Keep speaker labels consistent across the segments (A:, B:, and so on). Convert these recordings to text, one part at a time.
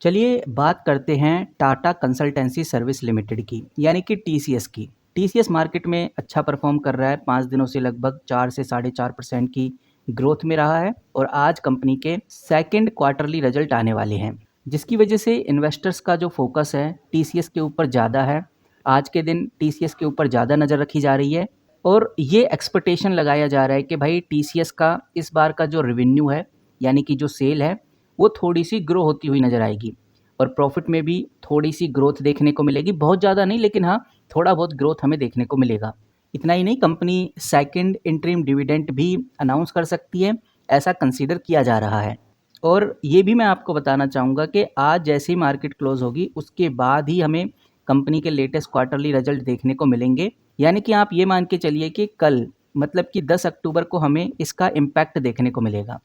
A: चलिए बात करते हैं टाटा कंसल्टेंसी सर्विस लिमिटेड की, यानी कि टीसीएस की। टीसीएस मार्केट में अच्छा परफॉर्म कर रहा है। 5 दिनों से लगभग 4 से 4.5% की ग्रोथ में रहा है और आज कंपनी के सेकंड क्वार्टरली रिजल्ट आने वाले हैं, जिसकी वजह से इन्वेस्टर्स का जो फोकस है टीसीएस के ऊपर ज़्यादा है। आज के दिन टीसीएस के ऊपर ज़्यादा नज़र रखी जा रही है और ये एक्सपेक्टेशन लगाया जा रहा है कि भाई टीसीएस का इस बार का जो रेवेन्यू है, यानी कि जो सेल है, वो थोड़ी सी ग्रो होती हुई नज़र आएगी और प्रॉफिट में भी थोड़ी सी ग्रोथ देखने को मिलेगी। बहुत ज़्यादा नहीं, लेकिन हाँ, थोड़ा बहुत ग्रोथ हमें देखने को मिलेगा। इतना ही नहीं, कंपनी सेकंड इंटरिम डिविडेंड भी अनाउंस कर सकती है, ऐसा कंसीडर किया जा रहा है। और ये भी मैं आपको बताना चाहूँगा कि आज जैसे ही मार्केट क्लोज होगी उसके बाद ही हमें कंपनी के लेटेस्ट क्वार्टरली रिजल्ट देखने को मिलेंगे। यानी कि आप ये मान के चलिए कि कल, मतलब कि 10 अक्टूबर को हमें इसका इम्पैक्ट देखने को मिलेगा।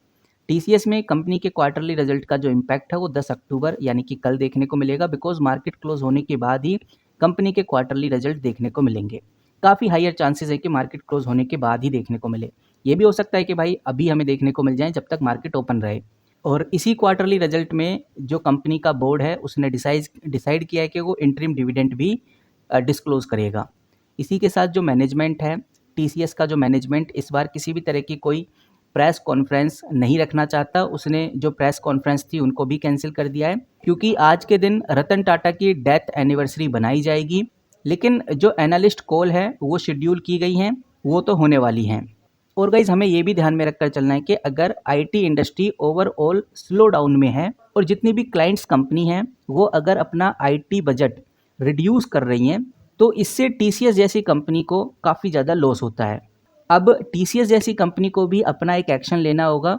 A: टीसीएस में कंपनी के क्वार्टरली रिजल्ट का जो इम्पैक्ट है वो 10 अक्टूबर यानी कि कल देखने को मिलेगा, बिकॉज मार्केट क्लोज होने के बाद ही कंपनी के क्वार्टरली रिजल्ट देखने को मिलेंगे। काफ़ी हायर चांसेस है कि मार्केट क्लोज होने के बाद ही देखने को मिले। ये भी हो सकता है कि भाई अभी हमें देखने को मिल जाए जब तक मार्केट ओपन रहे। और इसी क्वार्टरली रिजल्ट में जो कंपनी का बोर्ड है उसने डिसाइड किया है कि वो इंटरिम डिविडेंड भी डिस्क्लोज करेगा। इसी के साथ जो मैनेजमेंट है, टीसीएस का जो मैनेजमेंट इस बार किसी भी तरह की कोई प्रेस कॉन्फ्रेंस नहीं रखना चाहता। उसने जो प्रेस कॉन्फ्रेंस थी उनको भी कैंसिल कर दिया है, क्योंकि आज के दिन रतन टाटा की डेथ एनिवर्सरी बनाई जाएगी। लेकिन जो एनालिस्ट कॉल है वो शेड्यूल की गई हैं, वो तो होने वाली हैं। और गाइज हमें ये भी ध्यान में रखकर चलना है कि अगर IT industry overall slow down में है और जितनी भी क्लाइंट्स कंपनी हैं वो अगर अपना आईटी बजट रिड्यूस कर रही हैं, तो इससे टीसीएस जैसी कंपनी को काफ़ी ज़्यादा लॉस होता है। अब टीसीएस जैसी कंपनी को भी अपना एक एक्शन लेना होगा,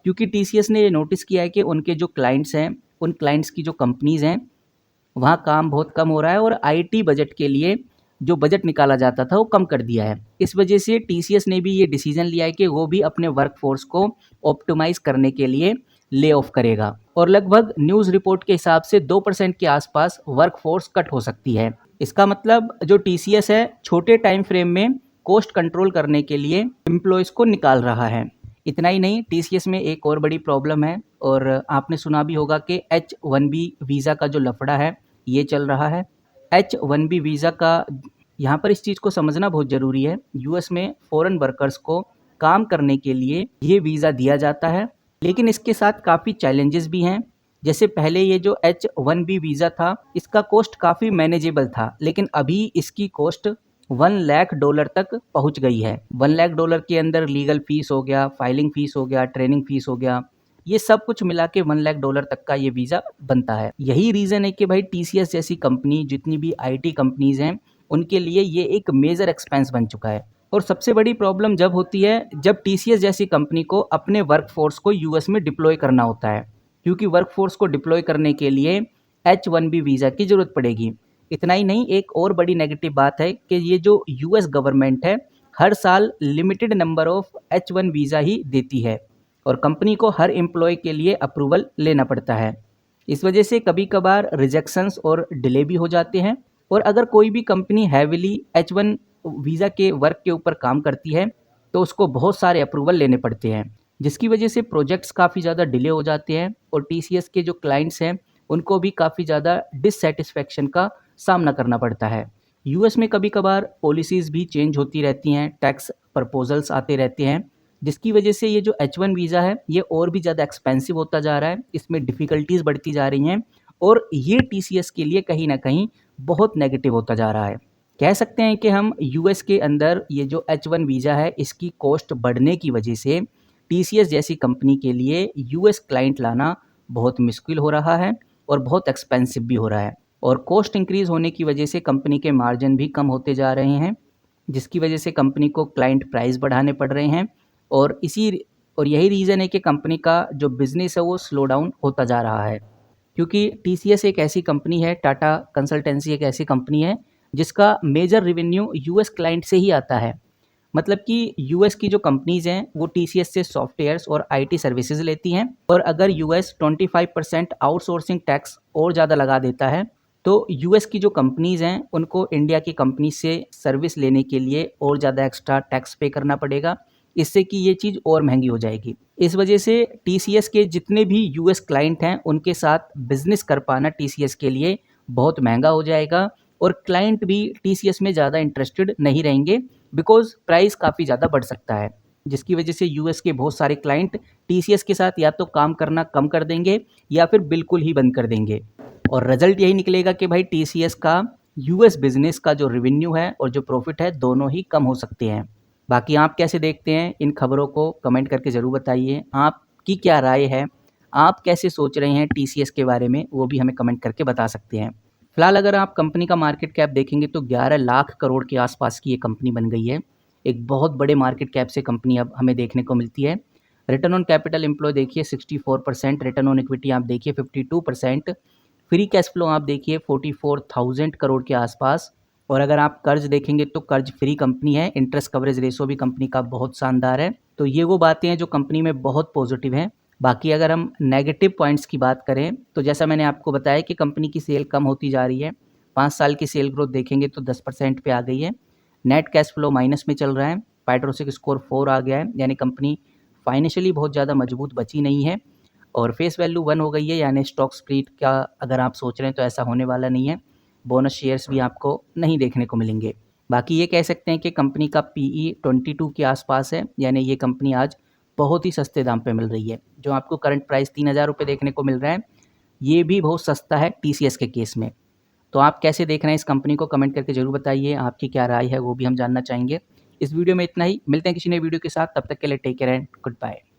A: क्योंकि टीसीएस ने ये नोटिस किया है कि उनके जो क्लाइंट्स हैं, उन क्लाइंट्स की जो कंपनीज़ हैं, वहाँ काम बहुत कम हो रहा है और आईटी बजट के लिए जो बजट निकाला जाता था वो कम कर दिया है। इस वजह से टीसीएस ने भी ये डिसीजन लिया है कि वो भी अपने वर्कफोर्स को ऑप्टिमाइज़ करने के लिए ले ऑफ करेगा और लगभग न्यूज़ रिपोर्ट के हिसाब से 2% के आसपास वर्कफोर्स कट हो सकती है। इसका मतलब जो टीसीएस है छोटे टाइम फ्रेम में कॉस्ट कंट्रोल करने के लिए एम्प्लॉयज़ को निकाल रहा है। इतना ही नहीं, टीसीएस में एक और बड़ी प्रॉब्लम है और आपने सुना भी होगा कि H1B वीज़ा का जो लफड़ा है ये चल रहा है। H1B वीज़ा का यहाँ पर इस चीज़ को समझना बहुत ज़रूरी है। यूएस में फॉरेन वर्कर्स को काम करने के लिए ये वीज़ा दिया जाता है, लेकिन इसके साथ काफ़ी चैलेंजेस भी हैं। जैसे पहले ये जो H1B वीज़ा था इसका कॉस्ट काफ़ी मैनेजेबल था, लेकिन अभी इसकी कॉस्ट $1 लाख तक पहुंच गई है। $1 लाख के अंदर लीगल फीस हो गया, फाइलिंग फीस हो गया, ट्रेनिंग फीस हो गया, ये सब कुछ मिला के $1 लाख तक का ये वीज़ा बनता है। यही रीज़न है कि भाई टीसीएस जैसी कंपनी, जितनी भी आईटी कंपनीज़ हैं, उनके लिए ये एक मेजर एक्सपेंस बन चुका है। और सबसे बड़ी प्रॉब्लम जब होती है जब टीसीएस जैसी कंपनी को अपने वर्कफोर्स को यूएस में डिप्लॉय करना होता है, क्योंकि वर्कफोर्स को डिप्लॉय करने के लिए H1B वीज़ा की ज़रूरत पड़ेगी। इतना ही नहीं, एक और बड़ी नेगेटिव बात है कि ये जो यूएस गवर्नमेंट है हर साल limited number of H1 visa ही देती है और कंपनी को हर एम्प्लॉय के लिए अप्रूवल लेना पड़ता है। इस वजह से कभी कभार रिजेक्शंस और डिले भी हो जाते हैं। और अगर कोई भी कंपनी हैविली H1 वीज़ा के वर्क के ऊपर काम करती है तो उसको बहुत सारे अप्रूवल लेने पड़ते हैं, जिसकी वजह से प्रोजेक्ट्स काफ़ी ज़्यादा डिले हो जाते हैं और टीसीएस के जो क्लाइंट्स हैं उनको भी काफ़ी ज़्यादा डिससेटिस्फैक्शन का सामना करना पड़ता है। यूएस में कभी कभार पॉलिसीज़ भी चेंज होती रहती हैं, टैक्स प्रपोजल्स आते रहते हैं, जिसकी वजह से ये जो H1 वीज़ा है ये और भी ज़्यादा एक्सपेंसिव होता जा रहा है, इसमें डिफ़िकल्टीज़ बढ़ती जा रही हैं और ये टीसीएस के लिए कहीं ना कहीं बहुत नेगेटिव होता जा रहा है। कह सकते हैं कि हम यूएस के अंदर ये जो H1 वीज़ा है इसकी कॉस्ट बढ़ने की वजह से टीसीएस जैसी कंपनी के लिए यूएस क्लाइंट लाना बहुत मुश्किल हो रहा है और बहुत एक्सपेंसिव भी हो रहा है। और कॉस्ट इंक्रीज़ होने की वजह से कंपनी के मार्जिन भी कम होते जा रहे हैं, जिसकी वजह से कंपनी को क्लाइंट प्राइस बढ़ाने पड़ रहे हैं और यही रीज़न है कि कंपनी का जो बिज़नेस है वो स्लो डाउन होता जा रहा है। क्योंकि टीसीएस एक ऐसी कंपनी है, टाटा कंसल्टेंसी एक ऐसी कंपनी है जिसका मेजर रेवेन्यू यूएस क्लाइंट से ही आता है। मतलब कि यूएस की जो कंपनीज़ हैं वो टीसीएस से सॉफ्टवेयर्स और आईटी सर्विसेज लेती हैं और अगर यूएस 25% आउटसोर्सिंग टैक्स और ज़्यादा लगा देता है तो यूएस की जो कंपनीज़ हैं उनको इंडिया की कंपनी से सर्विस लेने के लिए और ज़्यादा एक्स्ट्रा टैक्स पे करना पड़ेगा, इससे कि ये चीज़ और महंगी हो जाएगी। इस वजह से टीसीएस के जितने भी यूएस क्लाइंट हैं उनके साथ बिजनेस कर पाना टीसीएस के लिए बहुत महंगा हो जाएगा और क्लाइंट भी टीसीएस में ज़्यादा इंटरेस्टेड नहीं रहेंगे बिकॉज प्राइस काफ़ी ज़्यादा बढ़ सकता है, जिसकी वजह से यूएस के बहुत सारे क्लाइंट टीसीएस के साथ या तो काम करना कम कर देंगे या फिर बिल्कुल ही बंद कर देंगे। और रिजल्ट यही निकलेगा कि भाई टीसीएस का यूएस बिजनेस का जो रेवेन्यू है और जो प्रॉफिट है दोनों ही कम हो सकते हैं। बाकी आप कैसे देखते हैं इन खबरों को कमेंट करके ज़रूर बताइए, आपकी क्या राय है, आप कैसे सोच रहे हैं टीसीएस के बारे में, वो भी हमें कमेंट करके बता सकते हैं। फिलहाल अगर आप कंपनी का मार्केट कैप देखेंगे तो 11 लाख करोड़ के आसपास की ये कंपनी बन गई है। एक बहुत बड़े मार्केट कैप से कंपनी अब हमें देखने को मिलती है। रिटर्न ऑन कैपिटल एम्प्लॉय देखिए 64%, रिटर्न ऑन इक्विटी आप देखिए 52%, फ्री कैश फ्लो आप देखिए 44,000 करोड़ के आसपास। और अगर आप कर्ज देखेंगे तो कर्ज फ्री कंपनी है, इंटरेस्ट कवरेज रेशो भी कंपनी का बहुत शानदार है। तो ये वो बातें हैं जो कंपनी में बहुत पॉजिटिव हैं। बाकी अगर हम नेगेटिव पॉइंट्स की बात करें तो जैसा मैंने आपको बताया कि कंपनी की सेल कम होती जा रही है। 5 साल की सेल ग्रोथ देखेंगे तो 10% पे आ गई है। नेट कैश फ्लो माइनस में चल रहा है। पाइट्रोसिक स्कोर 4 आ गया है, यानी कंपनी फाइनेंशियली बहुत ज़्यादा मजबूत बची नहीं है। और फेस वैल्यू 1 हो गई है, यानी स्टॉक स्प्लिट का अगर आप सोच रहे हैं तो ऐसा होने वाला नहीं है। बोनस शेयर्स भी आपको नहीं देखने को मिलेंगे। बाकी ये कह सकते हैं कि कंपनी का पीई 22 के आसपास है, यानी ये कंपनी आज बहुत ही सस्ते दाम पे मिल रही है। जो आपको करंट प्राइस 3,000 रुपये देखने को मिल रहा है, ये भी बहुत सस्ता है टीसीएस के केस में। तो आप कैसे देख रहे हैं इस कंपनी को कमेंट करके ज़रूर बताइए, आपकी क्या राय है वो भी हम जानना चाहेंगे। इस वीडियो में इतना ही, मिलते हैं किसी नए वीडियो के साथ, तब तक के लिए take care and good bye.